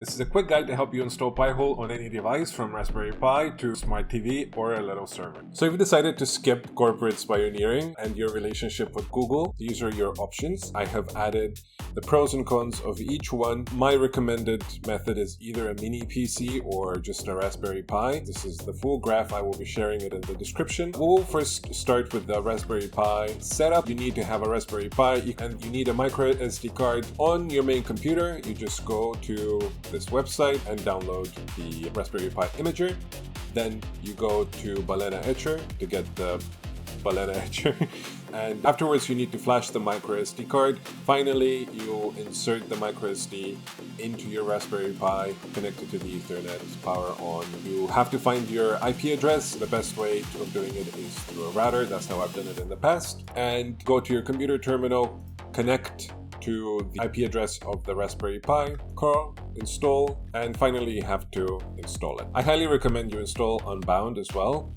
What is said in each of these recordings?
This is a quick guide to help you install Pi-hole on any device from Raspberry Pi to Smart TV or a little server. So if you decided to skip corporate spioneering and your relationship with Google, these are your options. I have added the pros and cons of each one. My recommended method is either a mini PC or just a Raspberry Pi. This is the full graph. I will be sharing it in the description. We'll first start with the Raspberry Pi setup. You need to have a Raspberry Pi and you need a micro SD card on your main computer. You just go to this website and download the Raspberry Pi imager. Then you go to Balena Etcher to get the Balena Etcher. And afterwards you need to flash the micro SD card. Finally, you insert the micro SD into your Raspberry Pi, connect it to the Ethernet, power on. You have to find your IP address. The best way of doing it is through a router. That's how I've done it in the past. And go to your computer terminal, connect to the IP address of the Raspberry Pi, curl, install, and finally you have to install it. I highly recommend you install Unbound as well,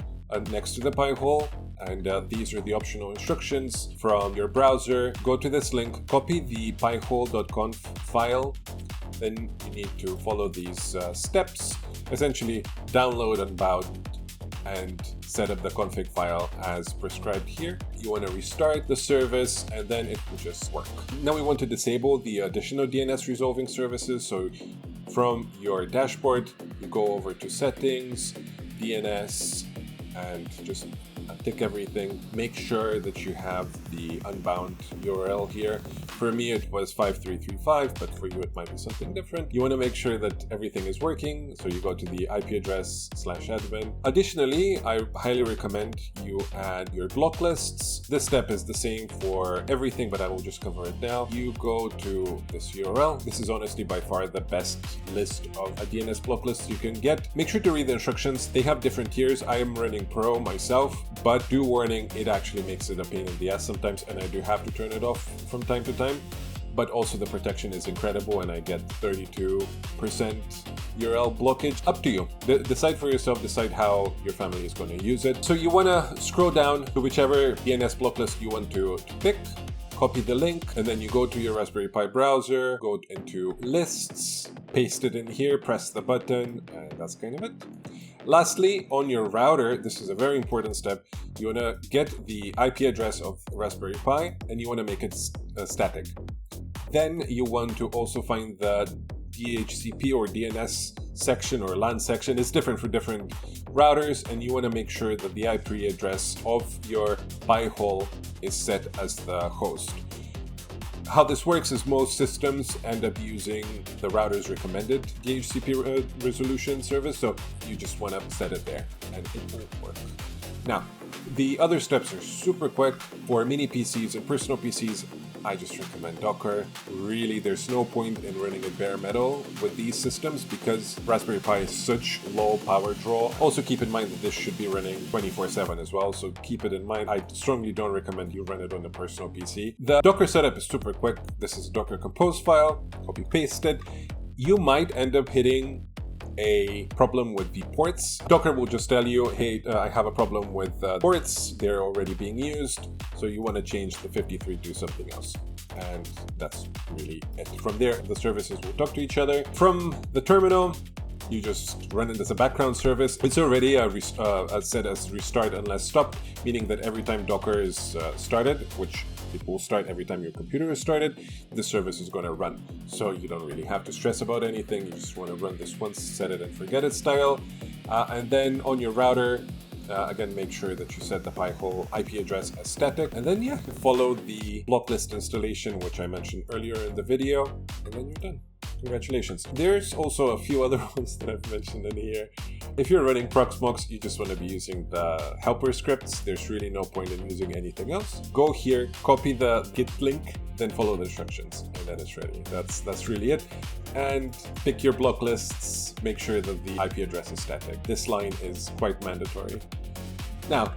next to the Pi-hole. And these are the optional instructions from your browser. Go to this link, copy the pihole.conf file. Then you need to follow these steps. Essentially, download Unbound and set up the config file as prescribed here. You want to restart the service and then it will just work. Now we want to disable the additional DNS resolving services. So from your dashboard, you go over to settings, DNS, and just tick everything. Make sure that you have the Unbound URL here. For me, it was 5335, but for you, it might be something different. You want to make sure that everything is working. So you go to the IP address /admin. Additionally, I highly recommend you add your block lists. This step is the same for everything, but I will just cover it now. You go to this URL. This is honestly by far the best list of a DNS block lists you can get. Make sure to read the instructions. They have different tiers. I am running Pro myself, but due warning, it actually makes it a pain in the ass sometimes, and I do have to turn it off from time to time. But also the protection is incredible, and I get 32% URL blockage. Up to you. Decide for yourself, decide how your family is going to use it. So you want to scroll down to whichever DNS block list you want to pick, copy the link, and then you go to your Raspberry Pi browser, go into lists, paste it in here, press the button, and that's kind of it. Lastly, on your router, this is a very important step. You want to get the IP address of Raspberry Pi and you want to make it static. Then you want to also find the DHCP or DNS section or LAN section. It's different for different routers, and you want to make sure that the IP address of your Pi-hole is set as the host. How this works is most systems end up using the router's recommended DHCP resolution service, so you just want to set it there and it will work. Now, the other steps are super quick. For mini PCs and personal PCs, I just recommend Docker. Really, there's no point in running it bare metal with these systems because Raspberry Pi is such low power draw. Also keep in mind that this should be running 24/7 as well, so keep it in mind. I strongly don't recommend you run it on a personal PC. The Docker setup is super quick. This is a Docker compose file, copy paste it. You might end up hitting a problem with the ports. Docker will just tell you, hey, I have a problem with ports, they're already being used, so you want to change the 53 to something else. And that's really it. From there, the services will talk to each other. From the terminal, you just run it as a background service. It's already set as restart unless stopped, meaning that every time Docker is started, which it will start every time your computer is started, the service is going to run. So you don't really have to stress about anything. You just want to run this once, set it and forget it style. And then on your router, again, make sure that you set the Pi-hole IP address as static. And then, yeah, follow the block list installation, which I mentioned earlier in the video, and then you're done. Congratulations. There's also a few other ones that I've mentioned in here. If you're running Proxmox, you just want to be using the helper scripts. There's really no point in using anything else. Go here, copy the Git link, then follow the instructions, and then it's ready. That's really it. And pick your block lists. Make sure that the IP address is static. This line is quite mandatory. Now,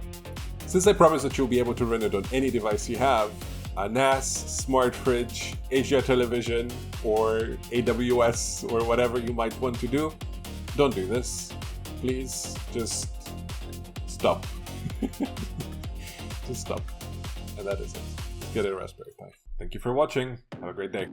since I promised that you'll be able to run it on any device you have, a NAS, smart fridge, Asia television, or AWS, or whatever you might want to do, don't do this. Please, just stop. Just stop. And that is it. Get a Raspberry Pi. Thank you for watching. Have a great day.